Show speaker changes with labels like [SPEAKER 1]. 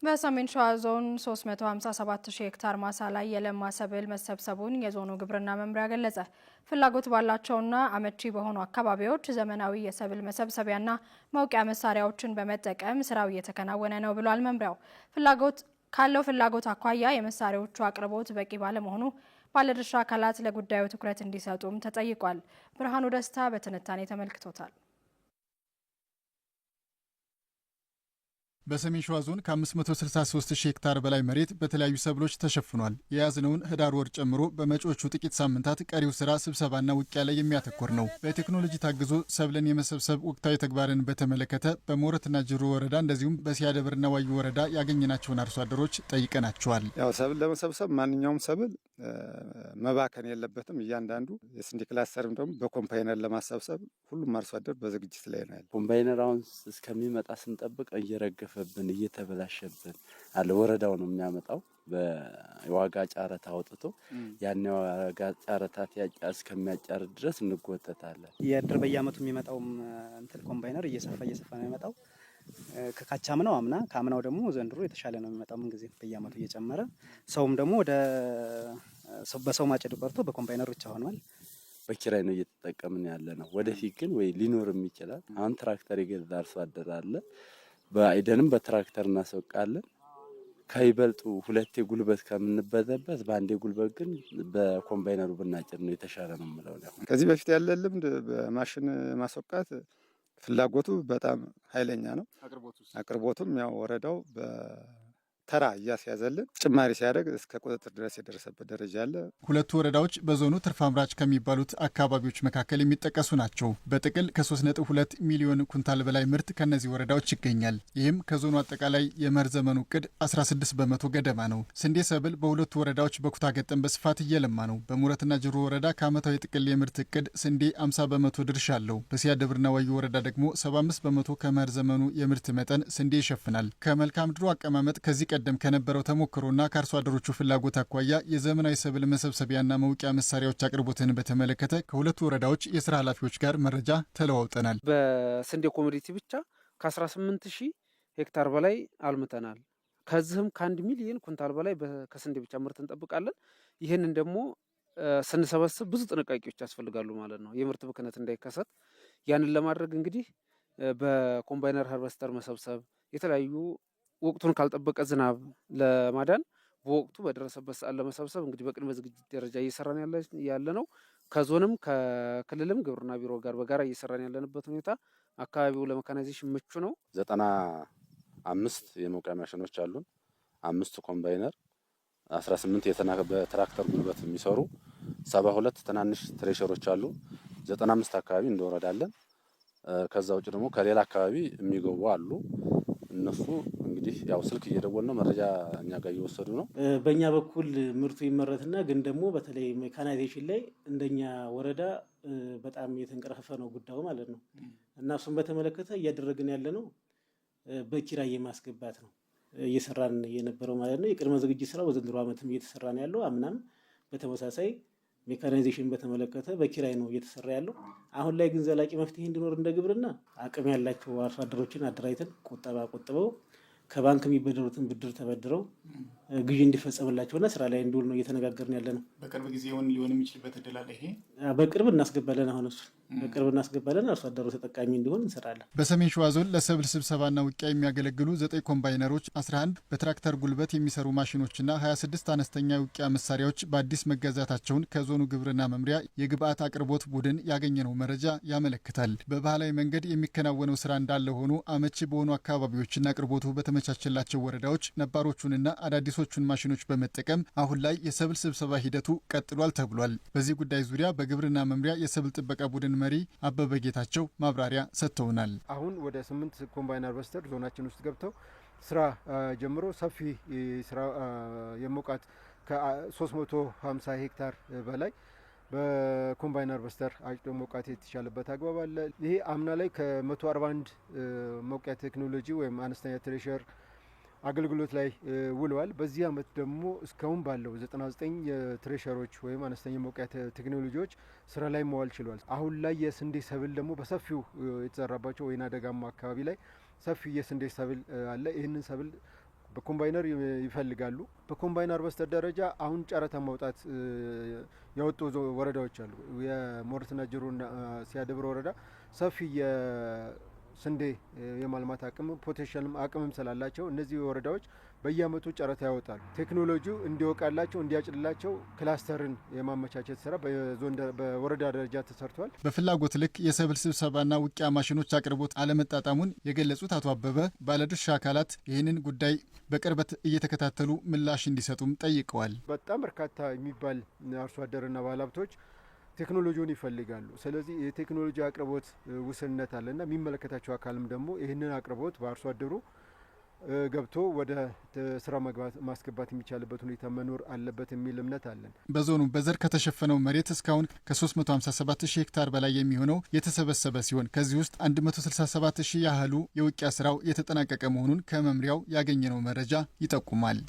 [SPEAKER 1] በሰሜን ሸዋ ዞን 357,000 ሄክታር ማሳ ላይ የለማ ሰብል መሰብሰቡን የዞኑ ግብርና መምሪያ ገለጸ። ፍላጎት ባላቸውና አመቺ በሆኑ አካባቢዎች ዘመናዊ የሰብል መሰብሰቢያና መውቂያ መሳሪያዎችን በመጠቀም ስራው እየተከናወነ ነው ብሏል መምሪያው። ፍላጎት አኳያ የመሳሪያዎቹ አቅርቦት በቂ ባለመሆኑ ባለድርሻ አካላት ለጉዳዩ ትኩረት እንዲሰጡም ተጠይቋል። ብርሃኑ ደስታ በትንታኔ ተመልክቶታል።
[SPEAKER 2] በሰሜን ሸዋ ዞን ከ563,000 ሄክታር በላይ መሬት በተለያዩ ሰብሎች ተሸፍኗል። የያዝነውን ህዳር ወር ጨምሮ በመጪዎቹ ጥቂት ሳምንታት ቀሪው ስራ ስብሰባና ውቂያ ላይ የሚያተኮር ነው። በቴክኖሎጂ ታግዞ ሰብልን የመሰብሰብ ወቅታዊ ተግባርን በተመለከተ በሞረትና ጅሩ ወረዳ እንደዚሁም በሲያደብርና ዋዩ ወረዳ ያገኘናቸውን አርሶ አደሮች ጠይቀናቸዋል።
[SPEAKER 3] ያው ሰብል ለመሰብሰብ ማንኛውም ሰብል መባከን የለበትም። እያንዳንዱ የስንዴ ክላስተርም ደግሞ በኮምባይነር ለማሰብሰብ ሁሉም አርሶ አደር በዝግጅት ላይ ነው ያለው።
[SPEAKER 4] ኮምባይነር አሁን እስከሚመጣ ስንጠብቅ እየረገፈብን እየተበላሸብን አለ። ወረዳው ነው የሚያመጣው በዋጋ ጫረታ አውጥቶ ያን ዋጋ ጫረታ እስከሚያጫር ድረስ እንጎተታለን።
[SPEAKER 5] የድር በየአመቱ የሚመጣውም ኮምባይነር እየሰፋ ነው የሚመጣው። ከካቻምናው አምና ከአምናው ደግሞ ዘንድሮ የተሻለ ነው የሚመጣው። ምን ጊዜ በየአመቱ እየጨመረ ሰውም ደግሞ ወደ በሰው ማጨዱ ቀርቶ በኮምባይነር ብቻ ሆኗል።
[SPEAKER 4] በኪራይ ነው እየተጠቀምን ያለ ነው። ወደፊት ግን ወይ ሊኖርም ይችላል። አሁን ትራክተር የገዛ አርሶ አደር አለ። በአይደንም በትራክተር እናስወቃለን። ከይበልጡ ሁለቴ ጉልበት ከምንበዘበት በአንዴ ጉልበት ግን በኮምባይነሩ ብናጭድ ነው የተሻለ ነው የምለው ነው።
[SPEAKER 3] ከዚህ በፊት ያለ ልምድ በማሽን ማስወቃት ፍላጎቱ በጣም ኃይለኛ ነው። አቅርቦቱም ያው ወረዳው በተራ እያስያዘልን ጭማሪ ሲያደርግ እስከ ቁጥጥር ድረስ የደረሰበት ደረጃ አለ።
[SPEAKER 2] ሁለቱ ወረዳዎች በዞኑ ትርፍ አምራች ከሚባሉት አካባቢዎች መካከል የሚጠቀሱ ናቸው። በጥቅል ከ3.2 ሚሊዮን ኩንታል በላይ ምርት ከነዚህ ወረዳዎች ይገኛል። ይህም ከዞኑ አጠቃላይ የመኸር ዘመኑ እቅድ 16 በመቶ ገደማ ነው። ስንዴ ሰብል በሁለቱ ወረዳዎች በኩታ ገጠም በስፋት እየለማ ነው። በሙረትና ጅሩ ወረዳ ከዓመታዊ ጥቅል የምርት እቅድ ስንዴ 50 በመቶ ድርሻ አለው። በሲያደብርና ዋዩ ወረዳ ደግሞ 75 በመቶ ከመኸር ዘመኑ የምርት መጠን ስንዴ ይሸፍናል። ከመልክዓ ምድሩ አቀማመጥ ከዚህ ቀደም ከነበረው ተሞክሮና ከአርሶ አደሮቹ ፍላጎት አኳያ የዘመናዊ ሰብል መሰብሰቢያና መውቂያ መሳሪያዎች አቅርቦትን በተመለከተ ከሁለቱ ወረዳዎች የስራ ኃላፊዎች ጋር መረጃ ተለዋውጠናል።
[SPEAKER 6] በስንዴ ኮሞዲቲ ብቻ ከ18,000 ሄክታር በላይ አልምተናል። ከዚህም ከ1 ሚሊዮን ኩንታል በላይ ከስንዴ ብቻ ምርት እንጠብቃለን። ይህንን ደግሞ ስንሰበስብ ብዙ ጥንቃቄዎች ያስፈልጋሉ ማለት ነው፣ የምርት ብክነት እንዳይከሰት። ያንን ለማድረግ እንግዲህ በኮምባይነር ሃርቨስተር መሰብሰብ፣ የተለያዩ ወቅቱን ካልጠበቀ ዝናብ ለማዳን በወቅቱ በደረሰበት ሰዓት ለመሰብሰብ እንግዲህ በቅድመ ዝግጅት ደረጃ እየሰራን ያለ ነው። ከዞንም ከክልልም ግብርና ቢሮ ጋር በጋራ እየሰራን ያለንበት ሁኔታ አካባቢው ለሜካናይዜሽን ምቹ ነው።
[SPEAKER 4] 95 የመውቂያ ማሽኖች አሉን፣ 5 ኮምባይነር፣ 18 በትራክተር ጉልበት የሚሰሩ 72 ትናንሽ ትሬሸሮች አሉ። 95 አካባቢ እንደወረዳለን። ከዛ ውጭ ደግሞ ከሌላ አካባቢ የሚገቡ አሉ። እነሱ እንግዲህ ያው ስልክ እየደወልን ነው፣ መረጃ እኛ ጋር እየወሰዱ ነው።
[SPEAKER 7] በእኛ በኩል ምርቱ ይመረትና ግን ደግሞ በተለይ ሜካናይዜሽን ላይ እንደኛ ወረዳ በጣም የተንቀረፈፈ ነው ጉዳዩ ማለት ነው። እና እሱን በተመለከተ እያደረግን ያለ ነው በኪራይ የማስገባት ነው እየሰራን የነበረው ማለት ነው። የቅድመ ዝግጅት ስራ በዘንድሮ ዓመትም እየተሰራ ነው ያለው። አምናም በተመሳሳይ ሜካናይዜሽን በተመለከተ በኪራይ ነው እየተሰራ ያለው። አሁን ላይ ግን ዘላቂ መፍትሄ እንዲኖር እንደ ግብርና አቅም ያላቸው አርሶ አደሮችን አደራጅተን ቁጠባ ቆጥበው ከባንክ የሚበደሩትን ብድር ተበድረው ግዢ እንዲፈጸምላቸውና ስራ ላይ እንዲውል ነው እየተነጋገርን ያለ ነው።
[SPEAKER 8] በቅርብ ጊዜ ሊሆን የሚችልበት እድል አለ። ይሄ
[SPEAKER 7] በቅርብ እናስገባለን። አሁን እሱ በቅርብ እናስገባለን። አርሶ አደሩ ተጠቃሚ እንዲሆን እንሰራለን።
[SPEAKER 2] በሰሜን ሸዋ ዞን ለሰብል ስብሰባና ውቂያ የሚያገለግሉ 9 ኮምባይነሮች፣ 11 በትራክተር ጉልበት የሚሰሩ ማሽኖችና 26 አነስተኛ ውቂያ መሳሪያዎች በአዲስ መገዛታቸውን ከዞኑ ግብርና መምሪያ የግብአት አቅርቦት ቡድን ያገኘነው መረጃ ያመለክታል። በባህላዊ መንገድ የሚከናወነው ስራ እንዳለ ሆኖ አመቺ በሆኑ አካባቢዎችና አቅርቦቱ በተመቻቸላቸው ወረዳዎች ነባሮቹንና አዳዲሶቹን ማሽኖች በመጠቀም አሁን ላይ የሰብል ስብሰባ ሂደቱ ቀጥሏል ተብሏል። በዚህ ጉዳይ ዙሪያ በግብርና መምሪያ የሰብል ጥበቃ ቡድን መሪ አበበ ጌታቸው ማብራሪያ ሰጥተውናል።
[SPEAKER 9] አሁን ወደ 8 ኮምባይነር ሃርቨስተር ዞናችን ውስጥ ገብተው ስራ ጀምሮ ሰፊ ስራ የመውቃት ከ350 ሄክታር በላይ በኮምባይነር ሃርቨስተር አጭዶ መውቃት የተቻለበት አግባብ አለ። ይሄ አምና ላይ ከ141 መውቂያ ቴክኖሎጂ ወይም አነስተኛ ትሬሸር አገልግሎት ላይ ውለዋል። በዚህ አመት ደግሞ እስካሁን ባለው 99 የትሬሸሮች ወይም አነስተኛ መውቂያ ቴክኖሎጂዎች ስራ ላይ መዋል ችሏል። አሁን ላይ የስንዴ ሰብል ደግሞ በሰፊው የተዘራባቸው ወይና ደጋማ አካባቢ ላይ ሰፊ የስንዴ ሰብል አለ። ይህንን ሰብል በኮምባይነር ይፈልጋሉ። በኮምባይነር ሃርቨስተር ደረጃ አሁን ጨረታ ማውጣት ያወጡ ወረዳዎች አሉ። የሞረትና ጅሩና ሲያደብረ ወረዳ ሰፊ የስንዴ የማልማት አቅም ፖቴንሻልም አቅምም ስላላቸው እነዚህ ወረዳዎች በየአመቱ ጨረታ ያወጣሉ። ቴክኖሎጂው እንዲወቃላቸው እንዲያጭልላቸው ክላስተርን የማመቻቸት ስራ በወረዳ ደረጃ ተሰርቷል።
[SPEAKER 2] በፍላጎት ልክ የሰብል ስብሰባና ውቂያ ማሽኖች አቅርቦት አለመጣጣሙን የገለጹት አቶ አበበ ባለድርሻ አካላት ይህንን ጉዳይ በቅርበት እየተከታተሉ ምላሽ እንዲሰጡም ጠይቀዋል።
[SPEAKER 9] በጣም በርካታ የሚባል አርሶ አደርና ባለሀብቶች ቴክኖሎጂውን ይፈልጋሉ። ስለዚህ የቴክኖሎጂ አቅርቦት ውስንነት አለና የሚመለከታቸው አካልም ደግሞ ይህንን አቅርቦት በአርሶ አደሩ ገብቶ ወደ ስራ ማስገባት የሚቻልበት ሁኔታ መኖር አለበት የሚል እምነት አለን።
[SPEAKER 2] በዞኑ በዘር ከተሸፈነው መሬት እስካሁን ከ357 ሺህ ሄክታር በላይ የሚሆነው የተሰበሰበ ሲሆን ከዚህ ውስጥ 167 ሺህ ያህሉ የውቂያ ስራው የተጠናቀቀ መሆኑን ከመምሪያው ያገኘነው መረጃ ይጠቁማል።